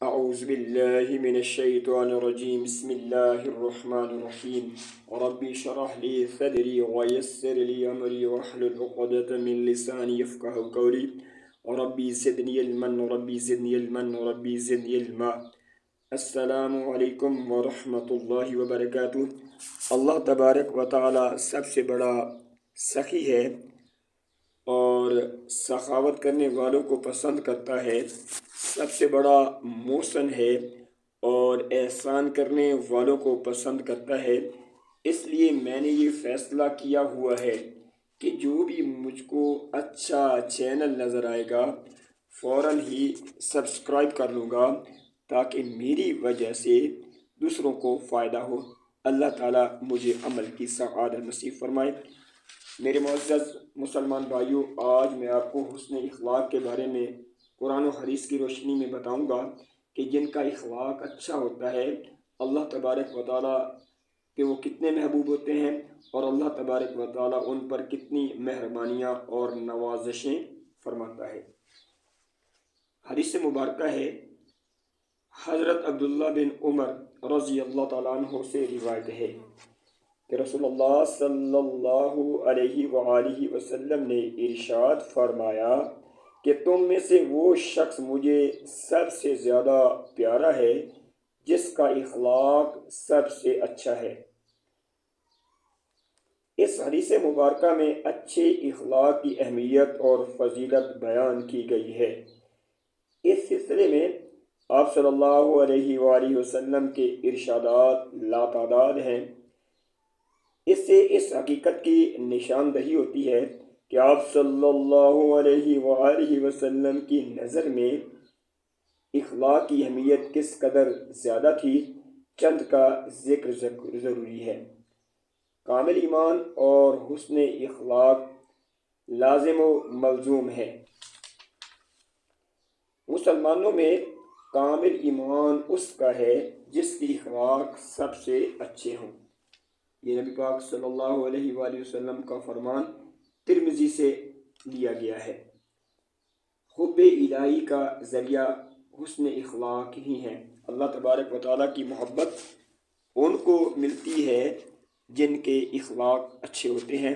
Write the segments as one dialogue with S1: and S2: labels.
S1: أعوذ بالله من الشيطان الرجيم بسم الله الرحمن الرحيم ربي اشرح لي صدري ويسر لي أمري واحلل عقدة من لساني يفقهوا قولي ربي زدني علما ربي زدني علما ربي زدني علما السلام علیکم ورحمۃ اللہ وبرکاتہ۔ اللہ تبارک و تعالی سب سے بڑا سخی ہے اور سخاوت کرنے والوں کو پسند کرتا ہے، سب سے بڑا محسن ہے اور احسان کرنے والوں کو پسند کرتا ہے۔ اس لیے میں نے یہ فیصلہ کیا ہوا ہے کہ جو بھی مجھ کو اچھا چینل نظر آئے گا فوراً ہی سبسکرائب کر لوں گا تاکہ میری وجہ سے دوسروں کو فائدہ ہو۔ اللہ تعالیٰ مجھے عمل کی سعادت نصیب فرمائے۔ میرے معزز مسلمان بھائیوں، آج میں آپ کو حسن اخلاق کے بارے میں قرآن و حدیث کی روشنی میں بتاؤں گا کہ جن کا اخلاق اچھا ہوتا ہے اللہ تبارک و تعالیٰ کہ وہ کتنے محبوب ہوتے ہیں اور اللہ تبارک و تعالیٰ ان پر کتنی مہربانیاں اور نوازشیں فرماتا ہے۔ حدیث مبارکہ ہے، حضرت عبداللہ بن عمر رضی اللہ تعالیٰ عنہ سے روایت ہے کہ رسول اللہ صلی اللہ علیہ وآلہ وسلم نے ارشاد فرمایا کہ تم میں سے وہ شخص مجھے سب سے زیادہ پیارا ہے جس کا اخلاق سب سے اچھا ہے۔ اس حدیث مبارکہ میں اچھے اخلاق کی اہمیت اور فضیلت بیان کی گئی ہے۔ اس سلسلے میں آپ صلی اللہ علیہ وآلہ وسلم کے ارشادات لاتعداد ہیں۔ اس سے اس حقیقت کی نشاندہی ہوتی ہے کہ آپ صلی اللہ علیہ وآلہ وسلم کی نظر میں اخلاق کی اہمیت کس قدر زیادہ تھی، چند کا ذکر ضروری ہے۔ کامل ایمان اور حسن اخلاق لازم و ملزوم ہے۔ مسلمانوں میں کامل ایمان اس کا ہے جس کی اخلاق سب سے اچھے ہوں۔ یہ نبی پاک صلی اللہ علیہ وآلہ وسلم کا فرمان ترمذی سے لیا گیا ہے۔ حب الہی کا ذریعہ حسن اخلاق ہی ہے۔ اللہ تبارک و تعالیٰ کی محبت ان کو ملتی ہے جن کے اخلاق اچھے ہوتے ہیں،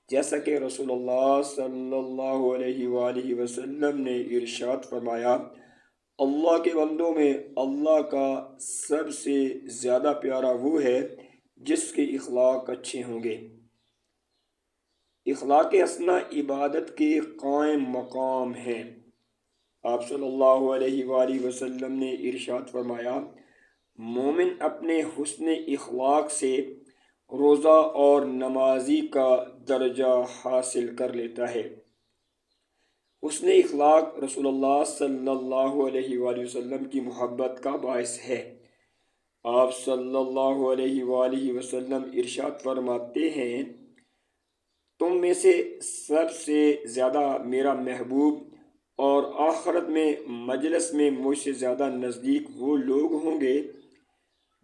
S1: جیسا کہ رسول اللہ صلی اللہ علیہ وآلہ وسلم نے ارشاد فرمایا، اللہ کے بندوں میں اللہ کا سب سے زیادہ پیارا وہ ہے جس کے اخلاق اچھے ہوں گے۔ اخلاق حسنہ عبادت کے قائم مقام ہیں۔ آپ صلی اللہ علیہ وآلہ وسلم نے ارشاد فرمایا، مومن اپنے حسن اخلاق سے روزہ اور نمازی کا درجہ حاصل کر لیتا ہے۔ حسن اخلاق رسول اللہ صلی اللہ علیہ وآلہ وسلم کی محبت کا باعث ہے۔ آپ صلی اللہ علیہ وآلہ وسلم ارشاد فرماتے ہیں، تم میں سے سب سے زیادہ میرا محبوب اور آخرت میں مجلس میں مجھ سے زیادہ نزدیک وہ لوگ ہوں گے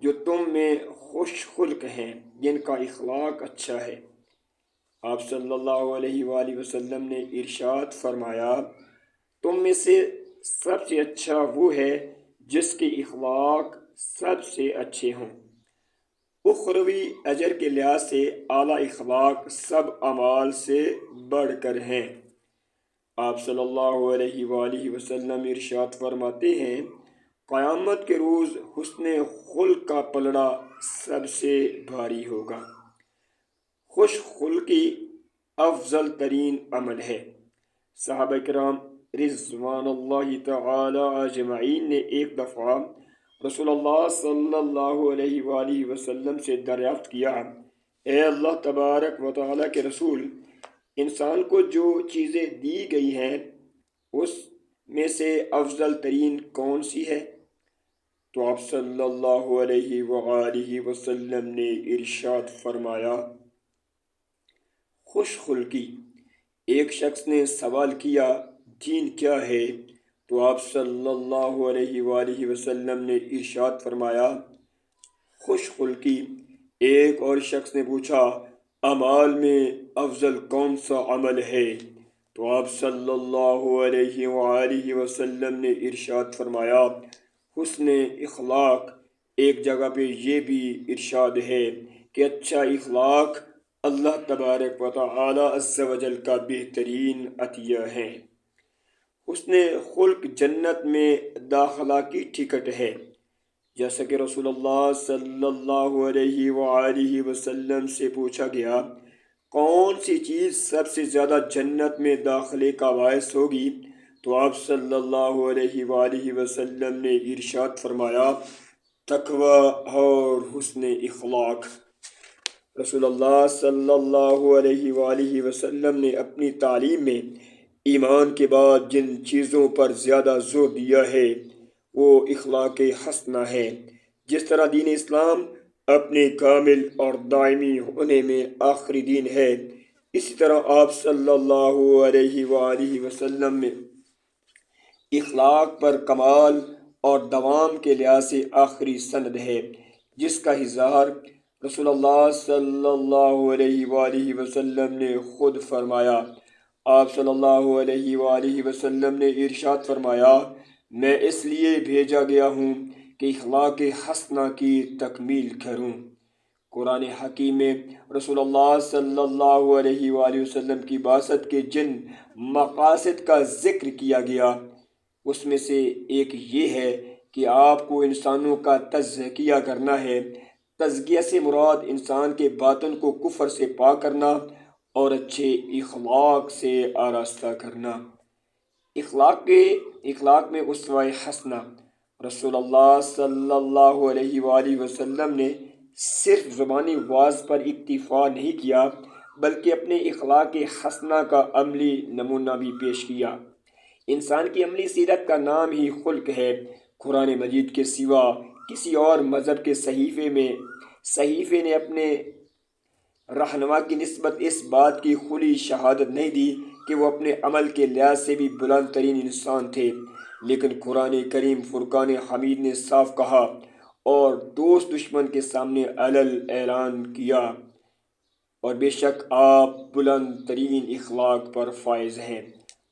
S1: جو تم میں خوش خلق ہیں، جن کا اخلاق اچھا ہے۔ آپ صلی اللہ علیہ وآلہ وسلم نے ارشاد فرمایا، تم میں سے سب سے اچھا وہ ہے جس کے اخلاق سب سے اچھے ہوں۔ اخروی اجر کے لحاظ سے اعلیٰ اخلاق سب اعمال سے بڑھ کر ہیں۔ آپ صلی اللہ علیہ وآلہ وسلم ارشاد فرماتے ہیں، قیامت کے روز حسن خلق کا پلڑا سب سے بھاری ہوگا۔ خوش خلقی افضل ترین عمل ہے۔ صحابہ کرام رضوان اللہ تعالی اجمعین نے ایک دفعہ رسول اللہ صلی اللہ علیہ وآلہ وسلم سے دریافت کیا، اے اللہ تبارک و تعالیٰ کے رسول، انسان کو جو چیزیں دی گئی ہیں اس میں سے افضل ترین کون سی ہے؟ تو آپ صلی اللہ علیہ وآلہ وسلم نے ارشاد فرمایا، خوش خلقی۔ ایک شخص نے سوال کیا، دین کیا ہے؟ تو آپ صلی اللہ علیہ وآلہ وسلم نے ارشاد فرمایا، خوش خلقی۔ ایک اور شخص نے پوچھا، اعمال میں افضل کون سا عمل ہے؟ تو آپ صلی اللہ علیہ وآلہ وسلم نے ارشاد فرمایا، حسن اخلاق، ایک جگہ پہ یہ بھی ارشاد ہے کہ اچھا اخلاق اللہ تبارک و تعالی عز و جل کا بہترین عطیہ ہے۔ حسن خلق جنت میں داخلہ کی ٹکٹ ہے، جیسا کہ رسول اللہ صلی اللہ علیہ وآلہ وسلم سے پوچھا گیا کون سی چیز سب سے زیادہ جنت میں داخلے کا باعث ہوگی، تو آپ صلی اللہ علیہ وآلہ وسلم نے ارشاد فرمایا تقوی اور حسن اخلاق۔ رسول اللہ صلی اللہ علیہ وآلہ وسلم نے اپنی تعلیم میں ایمان کے بعد جن چیزوں پر زیادہ زور دیا ہے وہ اخلاق حسنہ ہے۔ جس طرح دین اسلام اپنے کامل اور دائمی ہونے میں آخری دین ہے، اسی طرح آپ صلی اللہ علیہ وآلہ وسلم میں اخلاق پر کمال اور دوام کے لحاظ سے آخری سند ہے، جس کا اظہار رسول اللہ صلی اللہ علیہ وآلہ وسلم نے خود فرمایا۔ آپ صلی اللہ علیہ وآلہ وسلم نے ارشاد فرمایا میں اس لیے بھیجا گیا ہوں کہ اخلاق حسنہ کی تکمیل کروں۔ قرآن حکیم میں رسول اللہ صلی اللہ علیہ وآلہ وسلم کی بعثت کے جن مقاصد کا ذکر کیا گیا اس میں سے ایک یہ ہے کہ آپ کو انسانوں کا تزکیہ کرنا ہے۔ تزکیہ سے مراد انسان کے باطن کو کفر سے پاک کرنا اور اچھے اخلاق سے آراستہ کرنا۔ اخلاق میں اسوہ حسنہ، رسول اللہ صلی اللہ علیہ وآلہ وسلم نے صرف زبانی واعظ پر اکتفا نہیں کیا بلکہ اپنے اخلاق حسنہ کا عملی نمونہ بھی پیش کیا۔ انسان کی عملی سیرت کا نام ہی خلق ہے۔ قرآن مجید کے سوا کسی اور مذہب کے صحیفے نے اپنے رہنما کی نسبت اس بات کی کھلی شہادت نہیں دی کہ وہ اپنے عمل کے لحاظ سے بھی بلند ترین انسان تھے، لیکن قرآن کریم فرقان حمید نے صاف کہا اور دوست دشمن کے سامنے علل اعلان کیا، اور بے شک آپ بلند ترین اخلاق پر فائز ہیں۔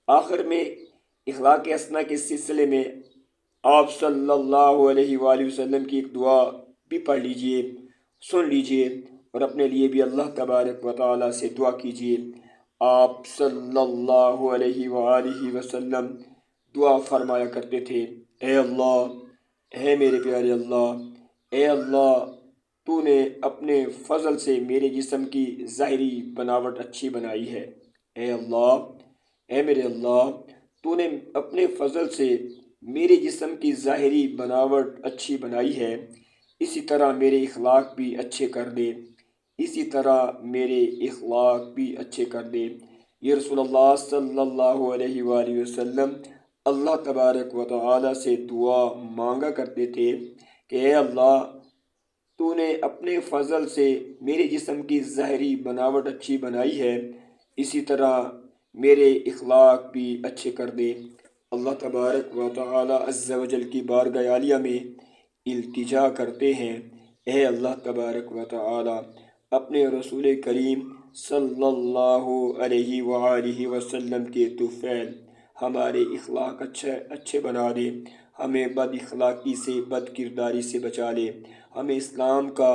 S1: آخر میں اخلاق حسنہ کے سلسلے میں آپ صلی اللہ علیہ وآلہ وسلم کی ایک دعا بھی پڑھ لیجئے، سن لیجئے اور اپنے لیے بھی اللہ تبارک و تعالیٰ سے دعا کیجئے۔ آپ صلی اللہ علیہ وآلہ وسلم دعا فرمایا کرتے تھے اے اللہ، اے میرے پیارے اللہ، اے اللہ تو نے اپنے فضل سے میرے جسم کی ظاہری بناوٹ اچھی بنائی ہے۔ اے اللہ، اے میرے اللہ تو نے اپنے فضل سے میرے جسم کی ظاہری بناوٹ اچھی بنائی ہے، اسی طرح میرے اخلاق بھی اچھے کر دے، اسی طرح میرے اخلاق بھی اچھے کر دے۔ یہ رسول اللہ صلی اللہ علیہ وآلہ وسلم اللہ تبارک و تعالی سے دعا مانگا کرتے تھے کہ اے اللہ تو نے اپنے فضل سے میرے جسم کی ظاہری بناوٹ اچھی بنائی ہے، اسی طرح میرے اخلاق بھی اچھے کر دے۔ اللہ تبارک و تعالی عز و جل کی بارگاہ عالیہ میں التجا کرتے ہیں اے اللہ تبارک و تعالی اپنے رسول کریم صلی اللہ علیہ وآلہ وسلم کے طفیل ہمارے اخلاق اچھے بنا دے، ہمیں بد اخلاقی سے بد کرداری سے بچا لے، ہمیں اسلام کا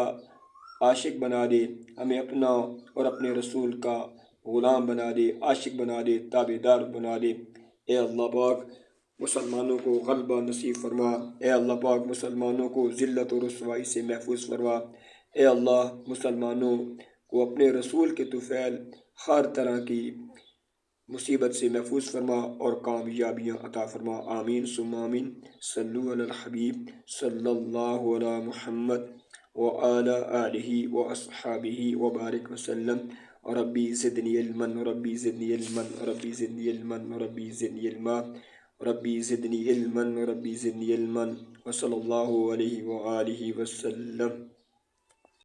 S1: عاشق بنا دے، ہمیں اپنا اور اپنے رسول کا غلام بنا دے، عاشق بنا دے، تابعدار بنا دے۔ اے اللہ پاک مسلمانوں کو غلبہ نصیب فرما، اے اللہ پاک مسلمانوں کو ذلت و رسوائی سے محفوظ فرما، اے اللہ مسلمانوں کو اپنے رسول کے طفیل ہر طرح کی مصیبت سے محفوظ فرما اور کامیابیاں عطا فرما، آمین ثم آمین۔ صلو علی الحبیب صلی اللہ علی محمد وعلی آلہ واصحابہ وبارک وسلم۔ ربی زدنی علما ربی زدنی علما ربی زدنی علما ربی زدنی علما ربی زدنی علما ربی زدنی علما وصلی اللہ علیہ وآلہ وسلم۔